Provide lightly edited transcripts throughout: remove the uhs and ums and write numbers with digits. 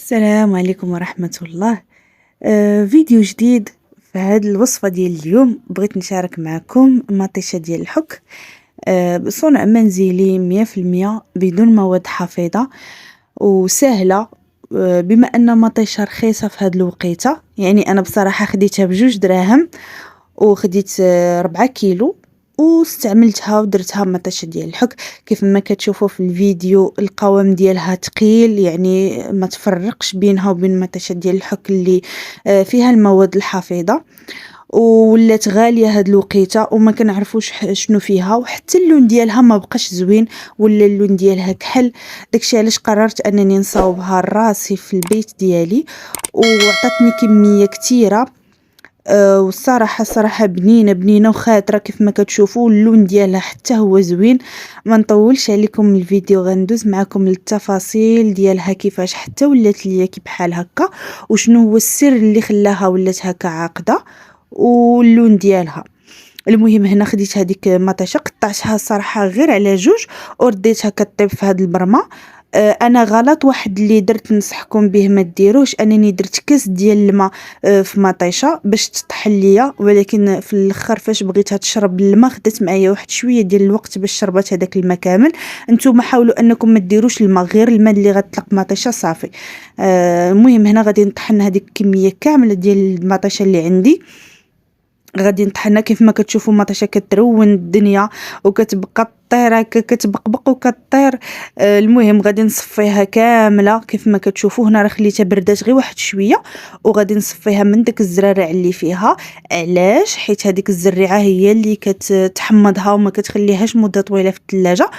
السلام عليكم ورحمة الله. فيديو جديد. في هذه الوصفة ديال اليوم بغيت نشارك معكم مطيشة ديال الحك، بصنع منزلي 100% بدون مواد حافظة وسهلة. بما أن مطيشة رخيصة في هذه الوقيتة، يعني أنا بصراحة خديتها بجوج دراهم وخديت 4 كيلو واستعملتها ودرتها مطيشة ديال الحك. كيف ما كتشوفوا في الفيديو القوام ديالها تقيل، يعني ما تفرقش بينها وبين مطيشة ديال الحك اللي فيها المواد الحافظة. ولات غالية هاد الوقيتة وما كنعرفوش شنو فيها، وحتى اللون ديالها ما بقاش زوين ولا اللون ديالها كحل. داكشي علاش قررت انني نصاوبها راسي في البيت ديالي، وعطاتني كمية كتيرة. والصراحة صراحة بنينة وخاطرة كيف ما كتشوفوا اللون ديالها حتى هو زوين. ما نطولش عليكم الفيديو، غندوز معكم للتفاصيل ديالها كيفاش حتى ولات ليا كي بحال هكا، وشنو هو السر اللي خلاها ولات هكا عاقدة واللون ديالها. المهم هنا خديت هذيك مطيشه قطعتها الصراحه غير على جوج ورديتها كطيب في هذا البرمه. انا غلط واحد اللي درت نصحكم به ما ديروش، انني درت كاس ديال الماء في مطيشه باش تطحن ليا، ولكن في الاخر فاش بغيتها تشرب الماء خدات معايا واحد شويه ديال الوقت باش شربت هذاك الماء كامل. نتوما حاولوا انكم ما ديروش الماء، غير الماء اللي غتطلق مطيشه صافي. المهم هنا غادي نطحن هذيك الكميه كامله ديال المطيشه اللي عندي. غادي نطحنها كيف ما كتشوفوا مطيشه كترون الدنيا وكتبقى طير هكا كتبقبق وكطير. المهم غادي نصفيها كامله كيف ما كتشوفوا هنا، راه خليتها بردات غير واحد شويه وغادي نصفيها من داك الزرارع اللي فيها. علاش؟ حيت هذيك الزريعه هي اللي كتحمضها وما كتخليهاش مده طويله في الثلاجه،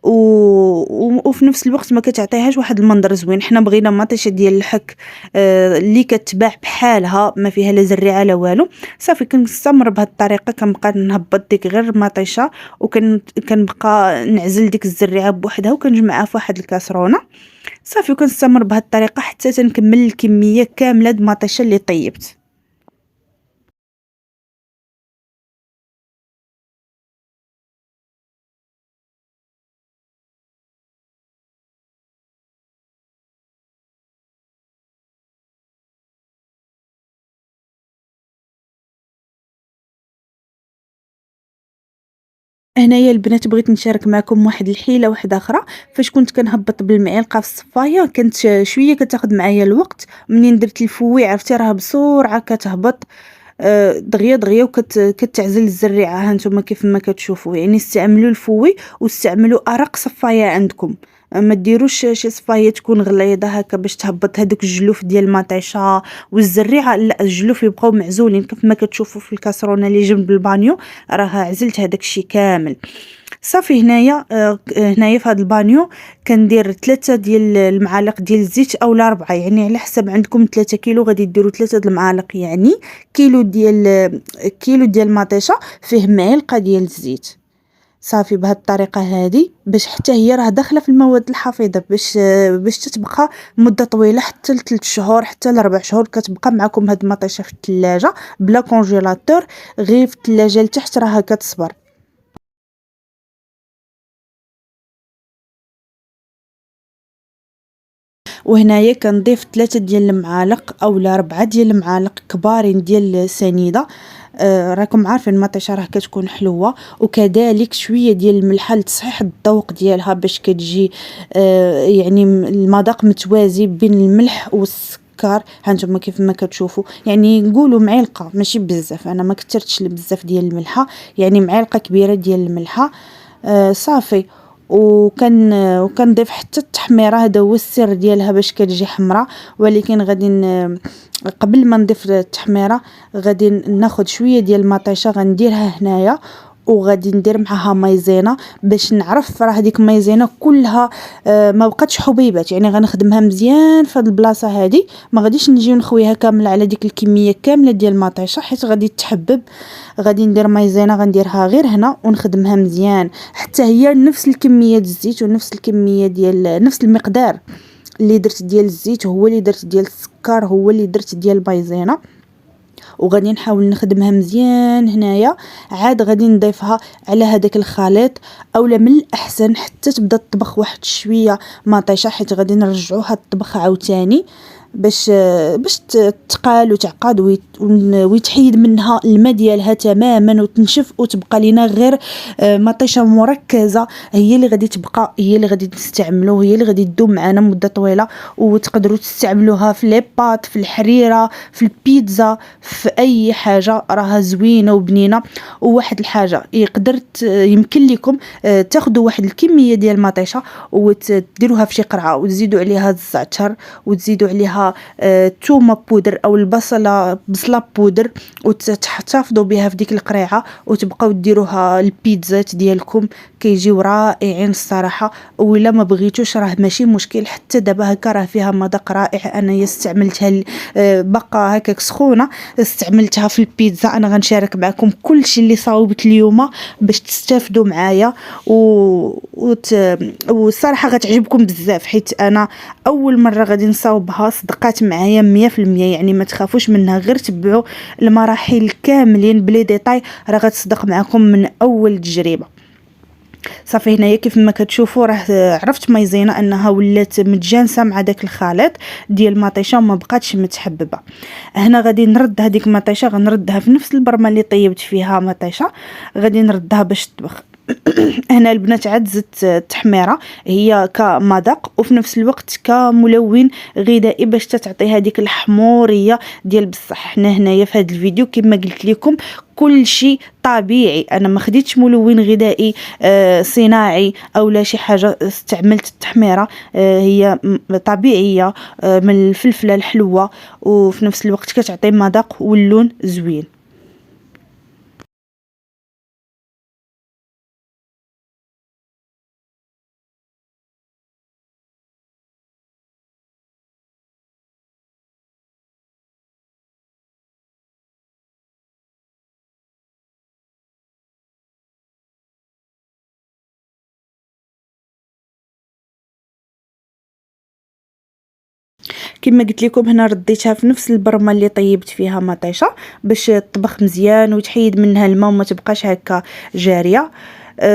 وفي نفس الوقت ما كتعطيهاش واحد المنظر زوين. حنا بغينا مطيشه ديال الحك اللي كتباع بحالها ما فيها لا زريعه لا والو. صافي كنستمر بهذه الطريقه، كنبقى نهبط ديك غير مطيشه وكنبقى نعزل ديك الزريعه بوحدها وكنجمعها في واحد الكاسرونه. صافي وكنستمر بهذه الطريقه حتى تنكمل الكميه كامله د المطيشه اللي طيبت. هنايا البنات بغيت نشارك معكم واحد الحيلة واحدة أخرى. فاش كنت كنهبط بالمعلقة في الصفاية كانت شوية كتاخد معايا الوقت. منين درت الفوي عرفتي راه بسرعة كتهبط دغيا دغيا كتعزل الزريعة. ها نتوما كيف ما كتشوفوا، يعني استعملوا الفوي واستعملوا أرق صفاية عندكم. ما ديروش شي صفايه تكون غليظه هكا باش تهبط هذوك الجلوف ديال المطيشه والزريعه. لا، الجلوف يبقاو معزولين كيف ما كتشوفوا في الكاسرونه اللي جنب البانيو، راه عزلت هذاك الشيء كامل. صافي هنايا هنايا في هذا البانيو كندير 3 ديال المعالق ديال الزيت اولا 4، يعني على حسب عندكم 3 كيلو غادي ديروا 3 المعالق، يعني كيلو ديال المطيشه فيه معلقه ديال الزيت. صافي بهاد الطريقه هذه باش حتى هي راه داخله في المواد الحافظه باش تتبقى مده طويله حتى ل3 شهور حتى ل4 شهور. كتبقى معكم هاد المطيشه في الثلاجه بلا كونجيلاتور، غير في الثلاجه لتحت راها كتصبر. وهنايا كنضيف 3 ديال المعالق اولا 4 ديال المعالق كبارين ديال سنيده. راكم عارفين المطيشه راه كتكون حلوه، وكذلك شويه ديال الملحه لتصحيح الذوق ديالها باش كتجي يعني المذاق متوازي بين الملح والسكر. هانتوما كيف ما كتشوفوا، يعني نقولوا معلقه ماشي بزاف، انا ما كثرتش بزاف ديال الملحه، يعني معلقه كبيره ديال الملحه. صافي وكنضيف حتى التحميره، هذا هو السر ديالها باش كتجي حمراء. ولكن غادي قبل ما نضيف التحميره غادي ناخذ شويه ديال المطيشه غنديرها هنايا، وغادي ندير معها مايزينا باش نعرف راه هذيك مايزينا كلها ما بقاتش حبيبات، يعني غنخدمها مزيان في هذه البلاصه هذه. ما غاديش نجي نخويها كامله على ديك الكميه كامله ديال المطيشه حيت غادي تحبب. غادي ندير مايزينا غنديرها غير هنا ونخدمها مزيان حتى هي نفس الكميه ديال الزيت ونفس الكميه ديال نفس المقدار اللي درت ديال الزيت هو اللي درت ديال السكر هو اللي درت ديال المايزينا. وغادي نحاول نخدمها مزيان هنايا. عاد غادي نضيفها على هذاك الخليط، اولا من الاحسن حتى تبدا تطبخ واحد شويه مطيشه، حيت غادي نرجعوها تطبخ عاوتاني باش تقال وتعقد ويتحيد منها الماء ديالها تماما وتنشف، وتبقى لينا غير مطيشه مركزه هي اللي غادي تبقى، هي اللي غادي نستعملو، هي اللي غادي تدوم معنا مده طويله. وتقدروا تستعملوها في لي بات، في الحريره، في البيتزا، في اي حاجه راها زوينه وبنينه. وواحد الحاجه يقدر يمكن لكم تاخذوا واحد الكميه ديال المطيشه وتديروها في شي قرعه وتزيدوا عليها الزعتر وتزيدوا عليها تومه بودر او بصله بودر، وتحتفظوا بها في ديك القريعه وتبقاو ديروها البيتزات ديالكم، كيجيو رائعين الصراحه. ولا ما بغيتوش راه ماشي مشكل، حتى دابا هكا راه فيها مذاق رائع. انا استعملتها بقى هكاك سخونه، استعملتها في البيتزا. انا غنشارك معكم كلشي اللي صاوبت اليوم باش تستافدوا معايا والصراحه غتعجبكم بزاف، حيت انا اول مره غادي نصاوبها صدقات معايا 100%. يعني ما تخافوش منها، غير تبعوا المراحل كاملين بلي ديتاي، راه غتصدق معكم من اول تجربه. صافي هنايا كيف ما كتشوفوا راه عرفت مايزينا انها ولات متجانسه مع داك الخليط ديال المطيشه وما بقاتش متحببه. هنا غادي نرد هذيك المطيشه، غنردها في نفس البرمه اللي طيبت فيها مطيشه، غادي نردها باش تطبخ. هنا البنات عاد زدت التحميره هي كمذاق وفي نفس الوقت كملون غذائي باش تعطي هذيك الحموريه ديال بصح. حنا هنايا في هذا الفيديو كما قلت لكم كل شيء طبيعي، انا ما خديتش ملون غذائي صناعي او لا شي حاجه. استعملت التحميره هي طبيعيه من الفلفله الحلوه، وفي نفس الوقت كتعطي مذاق واللون زوين. كما قلت لكم هنا رديتها في نفس البرمه اللي طيبت فيها مطيشه باش تطبخ مزيان وتحيد منها الماء وما تبقاش هكا جاريه.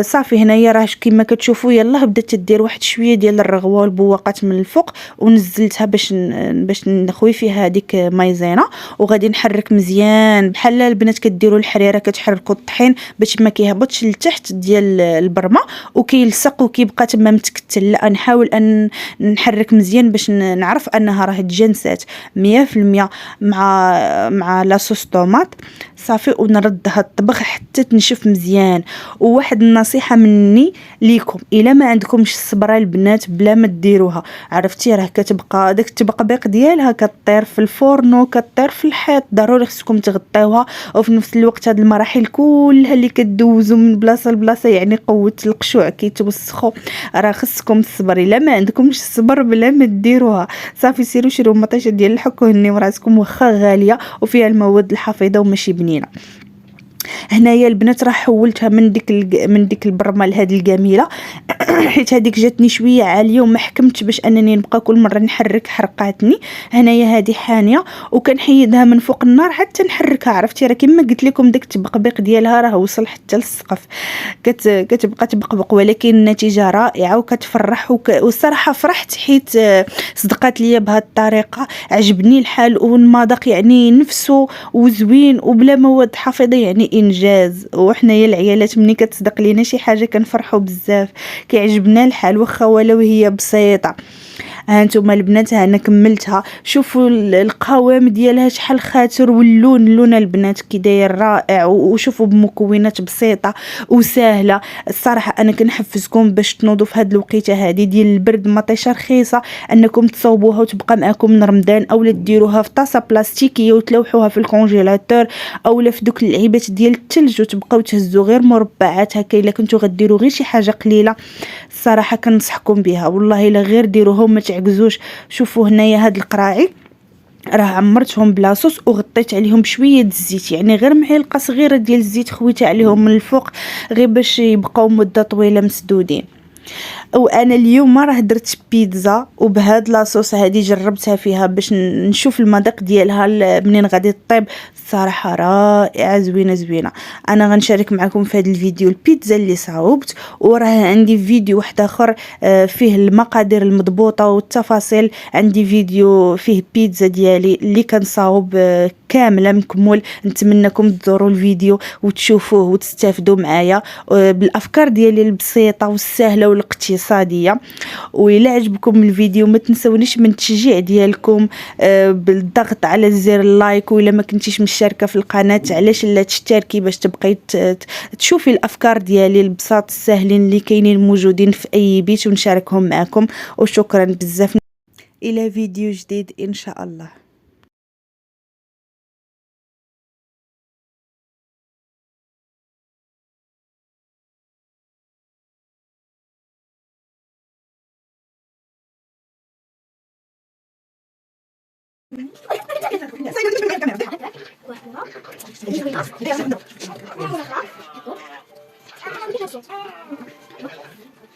صافي هنايا راه كما كتشوفوا يلاه بدات تدير واحد شويه ديال الرغوه والبواقات من الفوق، ونزلتها باش نخوي فيها هذيك مايزينا. وغادي نحرك مزيان بحال البنات كديروا الحريره، كتحركوا الطحين باش ما كيهبطش لتحت ديال البرمه وكيلصق وكيبقى تما متكتل. لا نحاول ان نحرك مزيان باش نعرف انها راه تجنسات 100% مع لاصوص طوماط. صافي ونردها الطبخ حتى تنشف مزيان. وواحد النصيحه مني ليكم، الا ما عندكمش الصبره البنات بلا ما ديروها، عرفتي راه كتبقى داك التبقبيق ديالها كطير في الفورنو كطير في الحيط. ضروري خصكم تغطيوها. وفي نفس الوقت هاد المراحل كلها اللي كدوزو من بلاصه لبلاصه يعني قوه القشوع كيتوسخوا، راه خصكم الصبر. الا ما عندكمش الصبر بلا ما ديروها. صافي سيروا شريو مطيشه ديال الحك وهنيو راسكم، واخا غاليه وفيها المواد الحافظه وماشي بنينه. هنايا البنات راه حولتها من ديك البرمه لهذه الجميله حيت هذيك جاتني شويه عاليه وما حكمتش باش انني نبقى كل مره نحرك، حرقاتني. هنايا هذه حانيه وكنحيدها من فوق النار حتى نحركها. عرفتي راه كما قلت لكم داك التبقبيق ديالها راه وصل حتى للسقف، كتبقى تبقبق، ولكن النتيجه رائعه وكتفرح. والصراحه فرحت حيت صدقات ليا بهذه الطريقه، عجبني الحال والمذاق يعني نفسه وزوين وبلا مواد حافظه، يعني انجاز. وحنايا العيالات ملي كتصدق لينا شي حاجه كنفرحوا بزاف، كيعجبنا الحال واخا ولو هي بسيطه. ها انتم البنات انا كملتها، شوفوا القوام ديالها شحال خاطر، واللون البنات كي داير رائع. وشوفوا بمكونات بسيطه وسهله. الصراحه انا كنحفزكم باش تنوضوا في هذه الوقيته هذه ديال البرد مطيشه رخيصه انكم تصاوبوها وتبقى معكم من رمضان، اولا ديروها في طاسه بلاستيكيه وتلوحوها في الكونجيلاتور اولا في دوك اللعيبات ديال الثلج وتبقاو تهزوا غير مربعات هكا. الا كنتو غديروا غير شي حاجه قليله الصراحه كنصحكم بها والله الا غير ديروها وما تعكزوش. شوفوا هنايا هاد القراعي راه عمرتهم بلاصوص وغطيت عليهم بشويه الزيت، يعني غير معلقه صغيره ديال الزيت خويتها عليهم من الفوق غير باش يبقاو مده طويله مسدودين. وانا اليوم ما راه درت بيتزا وبهاد لاصوص هادي جربتها فيها باش نشوف المذاق ديالها منين غادي طيب. الصراحه رائعه زوينه زوينه. انا غنشارك معكم في هذا الفيديو البيتزا اللي صاوبت، وراه عندي فيديو واحد اخر فيه المقادير المضبوطه والتفاصيل. عندي فيديو فيه بيتزا ديالي اللي كنصاوب كامله مكمول. نتمنىكم تزوروا الفيديو وتشوفوه وتستافدوا معايا بالافكار ديالي البسيطه والسهله والاقتصاديه. وإلا عجبكم الفيديو ما تنسونيش من التشجيع ديالكم بالضغط على زر اللايك، وإلا ما كنتيش مشتركه في القناه علاش لا تشتركي باش تبقاي تشوفي الافكار ديالي البساط الساهلين اللي كاينين موجودين في اي بيت ونشاركهم معكم. وشكرا بزاف، الى فيديو جديد ان شاء الله.